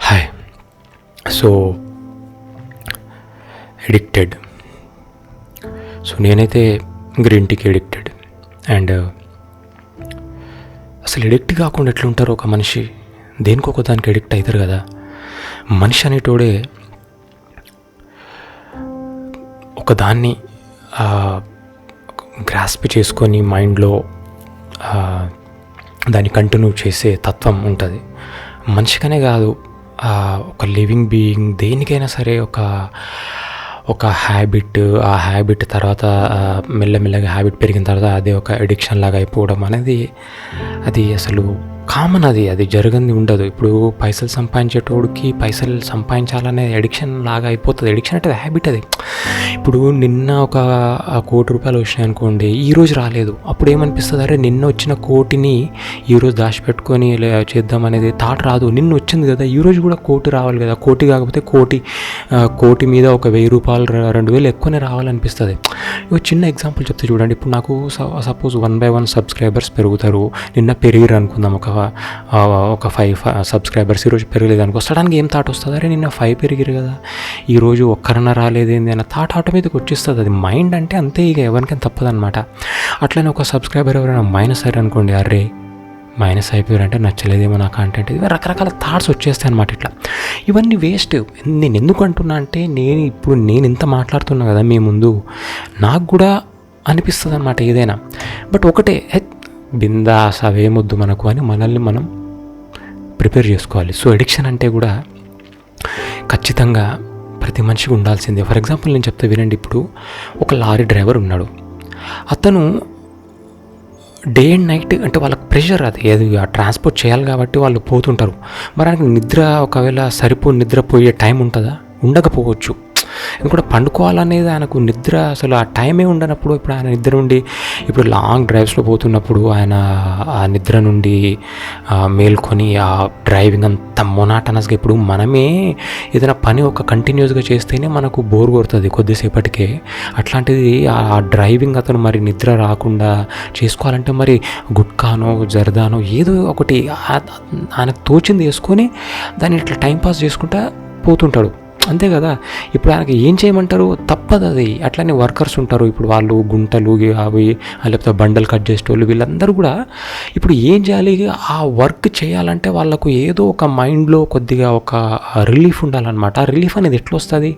Hi. So addicted. So నేనైతే green టీకి addicted. And అసలు ఎడిక్ట్ కాకుండా ఎట్లుంటారో ఒక మనిషి, దేనికొక దానికి ఎడిక్ట్ అవుతారు కదా. మనిషి అనేటోడే ఒక దాన్ని గ్రాస్ప్ చేసుకొని మైండ్లో దాన్ని కంటిన్యూ చేసే తత్వం ఉంటుంది. మనిషికనే కాదు, ఒక లివింగ్ బీయింగ్ దేనికైనా సరే ఒక హ్యాబిట్, ఆ హ్యాబిట్ తర్వాత మెల్లమెల్లగా హ్యాబిట్ పెరిగిన తర్వాత అదే ఒక ఎడిక్షన్ లాగా అయిపోవడం అనేది అది అసలు కామన్. అది జరగంది ఉండదు. ఇప్పుడు పైసలు సంపాదించేటోడికి పైసలు సంపాదించాలనే ఎడిక్షన్ లాగా అయిపోతుంది. ఎడిక్షన్ అంటే హ్యాబిట్. అది ఇప్పుడు నిన్న ఒక ₹1,00,00,000 వచ్చినాయి అనుకోండి, ఈరోజు రాలేదు. అప్పుడు ఏమనిపిస్తుంది, అరే నిన్న వచ్చిన కోటిని ఈరోజు దాచిపెట్టుకొని చేద్దామనేది థాట్ రాదు. నిన్న వచ్చింది కదా, ఈరోజు కూడా కోటి రావాలి కదా. కోటి కాకపోతే కోటి మీద ఒక ₹1,000 2,000 ఎక్కువనే రావాలనిపిస్తుంది. ఒక చిన్న ఎగ్జాంపుల్ చెప్తే చూడండి. ఇప్పుడు నాకు సపోజ్ 1 by 1 సబ్స్క్రైబర్స్ పెరుగుతారు. నిన్న పెరిగిరు అనుకుందాం, ఒక 5 సబ్స్క్రైబర్స్ ఈరోజు పెరగలేదు అనుకో. సడన్గా ఏం థాట్ వస్తుంది, అరే నిన్న 5 పెరిగిరు కదా, ఈరోజు ఒక్కరన్నా రాలేదేంది అన్న థాట్ ఆటోమేటిక్ వచ్చేస్తుంది. అది మైండ్ అంటే అంతే, ఇక ఎవరికైనా తప్పదనమాట. అట్లనే ఒక సబ్స్క్రైబర్ ఎవరైనా మైనస్ అయ్యారు అనుకోండి, అరే మైనస్ అయిపోయారంటే నచ్చలేదేమో నా కంటెంట్, ఇవి రకరకాల థాట్స్ వచ్చేస్తాయి అనమాట. ఇట్లా ఇవన్నీ వేస్ట్. నేను ఎందుకు అంటున్నా అంటే, నేను ఇంత మాట్లాడుతున్నా కదా మీ ముందు, నాకు కూడా అనిపిస్తుంది అనమాట ఏదైనా. బట్ ఒకటే, బిందాస్ అవేమొద్దు మనకు అని మనల్ని మనం ప్రిపేర్ చేసుకోవాలి. సో ఎడిక్షన్ అంటే కూడా ఖచ్చితంగా ప్రతి మనిషికి ఉండాల్సిందే. ఫర్ ఎగ్జాంపుల్ నేను చెప్తే వినండి. ఇప్పుడు ఒక లారీ డ్రైవర్ ఉన్నాడు. అతను డే అండ్ నైట్ అంటే వాళ్ళకి ప్రెషర్, అది ట్రాన్స్పోర్ట్ చేయాలి కాబట్టి వాళ్ళు పోతుంటారు. మరి ఆయనకి నిద్ర ఒకవేళ నిద్రపోయే టైం ఉంటుందా? ఉండకపోవచ్చు. ఎందుకంటే పండుకోవాలనేది ఆయనకు నిద్ర అసలు ఆ టైమే ఉండనప్పుడు, ఇప్పుడు ఆయన నిద్ర నుండి ఇప్పుడు లాంగ్ డ్రైవ్స్లో పోతున్నప్పుడు ఆయన ఆ నిద్ర నుండి మేల్కొని ఆ డ్రైవింగ్ అంత మొనాటనస్గా, ఇప్పుడు మనమే ఏదైనా పని ఒక కంటిన్యూస్గా చేస్తేనే మనకు బోర్ కొడుతుంది కొద్దిసేపటికే. అట్లాంటిది ఆ డ్రైవింగ్ అతను మరి నిద్ర రాకుండా చేసుకోవాలంటే మరి గుట్కానో జర్దానో ఏదో ఒకటి ఆయనకు తోచింది వేసుకొని దాన్ని ఇట్లా టైంపాస్ చేసుకుంటా పోతుంటాడు, అంతే కదా. ఇప్పుడు ఆయనకి ఏం చేయమంటారు, తప్పదు అది. అట్లనే వర్కర్స్ ఉంటారు, ఇప్పుడు వాళ్ళు గుంటలు అవి లేకపోతే బండలు కట్ చేసేటోళ్ళు, వీళ్ళందరూ కూడా ఇప్పుడు ఏం చేయాలి, ఆ వర్క్ చేయాలంటే వాళ్ళకు ఏదో ఒక మైండ్లో కొద్దిగా ఒక రిలీఫ్ ఉండాలన్నమాట. ఆ రిలీఫ్ అనేది ఎట్లా వస్తుంది,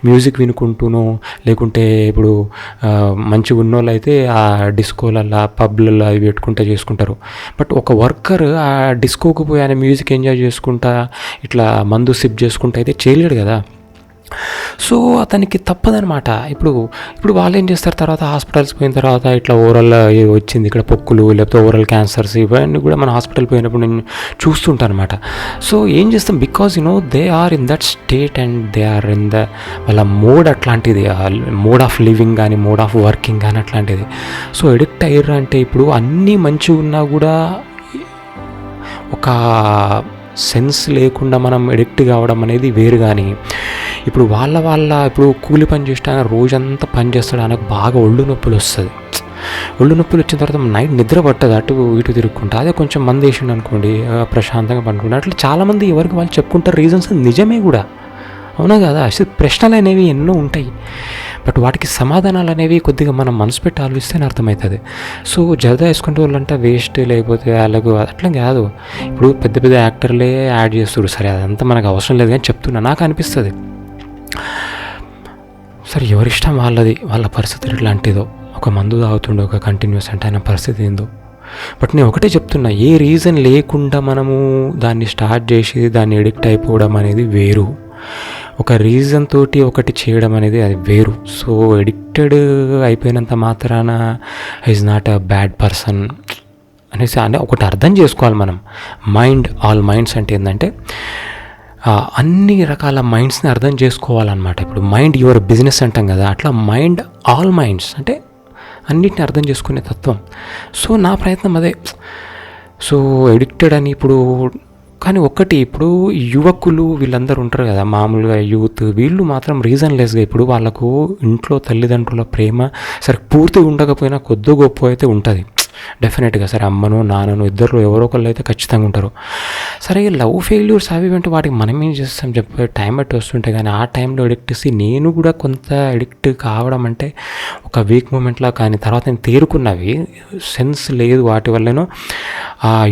మ్యూజిక్ వినుకుంటూనో, లేకుంటే ఇప్పుడు మంచిగా ఉన్నోళ్ళు అయితే ఆ డిస్కోలల్లో పబ్లలో అవి పెట్టుకుంటూ చేసుకుంటారు. బట్ ఒక వర్కర్ ఆ డిస్కోకి పోయి ఆయన మ్యూజిక్ ఎంజాయ్ చేసుకుంటా ఇట్లా మందు సిప్ చేసుకుంటూ అయితే చేయలేడు కదా. సో అతనికి తప్పదనమాట. ఇప్పుడు వాళ్ళు ఏం చేస్తారు, తర్వాత హాస్పిటల్స్ పోయిన తర్వాత ఇట్లా ఓవరాల్ వచ్చింది ఇక్కడ పొక్కులు లేకపోతే ఓవరాల్ క్యాన్సర్స్, ఇవన్నీ కూడా మన హాస్పిటల్ పోయినప్పుడు నేను చూస్తుంటాను అనమాట. సో ఏం చేస్తాం, because they are in that state and they are in వాళ్ళ మోడ్ అట్లాంటిది, మోడ్ ఆఫ్ లివింగ్ కానీ మోడ్ ఆఫ్ వర్కింగ్ కానీ అట్లాంటిది. సో ఎడిక్ట్ అయ్యారు అంటే ఇప్పుడు అన్నీ మంచిగా ఉన్నా కూడా ఒక సెన్స్ లేకుండా మనం ఎడిక్ట్ కావడం అనేది వేరు. కానీ ఇప్పుడు ఇప్పుడు కూలి పని చేస్తే రోజంతా పని చేస్తాడు, ఆయనకు బాగా ఒళ్ళు నొప్పులు వస్తుంది. ఒళ్ళు నొప్పులు వచ్చిన తర్వాత నైట్ నిద్ర పట్టదు, అటు ఇటు తిరుగుకుంటా. అదే కొంచెం మంది వేసిండు అనుకోండి, ప్రశాంతంగా పండుకుంటా. అట్లా చాలామంది ఎవరికి వాళ్ళు చెప్పుకుంటారు రీజన్స్, నిజమే కూడా, అవునా కదా. అసలు ప్రశ్నలు అనేవి ఎన్నో ఉంటాయి, బట్ వాటికి సమాధానాలు అనేవి కొద్దిగా మనం మనసు పెట్టి ఆలోచిస్తేనే అర్థమవుతుంది. సో జరదా వేసుకుంటే వాళ్ళంటే వేస్ట్, లేకపోతే వాళ్ళకు అట్లా కాదు. ఇప్పుడు పెద్ద పెద్ద యాక్టర్లే యాడ్ చేస్తారు, సరే అదంతా మనకు అవసరం లేదు కానీ చెప్తున్నా, నాకు అనిపిస్తుంది. సరే ఎవరిష్టం వాళ్ళది, వాళ్ళ పరిస్థితి ఎట్లాంటిదో. ఒక మందు తాగుతుండే ఒక కంటిన్యూస్ అంటే ఆయన పరిస్థితి ఏందో. బట్ నేను ఒకటే చెప్తున్నా, ఏ రీజన్ లేకుండా మనము దాన్ని స్టార్ట్ చేసి దాన్ని ఎడిక్ట్ అయిపోవడం అనేది వేరు, ఒక రీజన్ తోటి ఒకటి చేయడం అనేది అది వేరు. సో ఎడిక్టెడ్ అయిపోయినంత మాత్రాన is not a bad person అనేసి ఒకటి అర్థం చేసుకోవాలి మనం. ఆల్ మైండ్స్ అంటే ఏంటంటే అన్ని రకాల మైండ్స్ని అర్థం చేసుకోవాలన్నమాట. ఇప్పుడు మైండ్ యువర్ బిజినెస్ అంటాం కదా, అట్లా ఆల్ మైండ్స్ అంటే అన్నిటిని అర్థం చేసుకునే తత్వం. సో నా ప్రయత్నం అదే. సో ఎడిక్టెడ్ అని ఇప్పుడు కానీ ఒక్కటి ఇప్పుడు యువకులు వీళ్ళందరూ ఉంటారు కదా, మామూలుగా యూత్, వీళ్ళు మాత్రం రీజన్లెస్గా ఇప్పుడు వాళ్ళకు ఇంట్లో తల్లిదండ్రుల ప్రేమ సరే పూర్తిగా ఉండకపోయినా కొద్దో గొప్ప అయితే ఉంటుంది డెఫినెట్గా. సరే అమ్మను నాన్నను ఇద్దరు ఎవరో ఒకళ్ళు అయితే ఖచ్చితంగా ఉంటారు. సరే లవ్ ఫెయిల్యూర్స్ అవి అంటే వాటికి మనం ఏం చేస్తాం చెప్పే, టైం బట్టి వస్తుంటాయి. కానీ ఆ టైంలో అడిక్ట్ నేను కూడా కొంత అడిక్ట్ కావడం అంటే ఒక వీక్ మూమెంట్లా, కానీ తర్వాత నేను తేరుకున్నవి సెన్స్ లేదు వాటి వల్లనో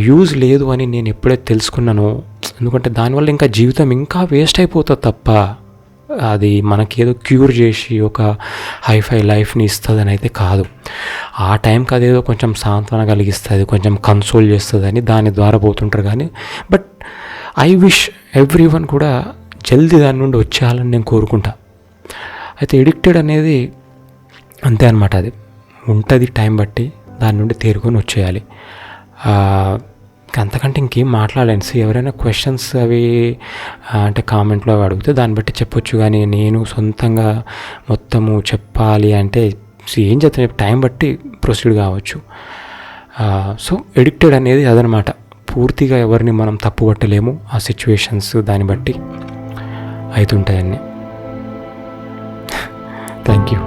యూజ్ లేదు అని నేను ఎప్పుడైతే తెలుసుకున్నానో, ఎందుకంటే దానివల్ల ఇంకా జీవితం ఇంకా వేస్ట్ అయిపోతుంది తప్ప అది మనకేదో క్యూర్ చేసి ఒక హైఫై లైఫ్ని ఇస్తుందని అయితే కాదు. ఆ టైంకి అదేదో కొంచెం సాంత్వన కలిగిస్తుంది, కొంచెం కన్సోల్ చేస్తుంది అని దాని ద్వారా పోతుంటారు. కానీ but I wish every one కూడా జల్దీ దాని నుండి వచ్చేయాలని నేను కోరుకుంటా. అయితే ఎడిక్టెడ్ అనేది అంతే అనమాట, అది ఉంటుంది టైం బట్టి దాని నుండి తేరుకొని వచ్చేయాలి. అంతకంటే ఇంకేం మాట్లాడలేను. ఎవరైనా క్వశ్చన్స్ అవి అంటే కామెంట్లో అడిగితే దాన్ని బట్టి చెప్పొచ్చు, కానీ నేను సొంతంగా మొత్తము చెప్పాలి అంటే ఏం చెప్తాను, టైం బట్టి ప్రొసీడ్ కావచ్చు. సో ఎడిక్టెడ్ అనేది అదనమాట. పూర్తిగా ఎవరిని మనం తప్పు పట్టలేము, ఆ సిచ్యువేషన్స్ దాన్ని బట్టి అవుతుంటాయన్నీ. Thank you.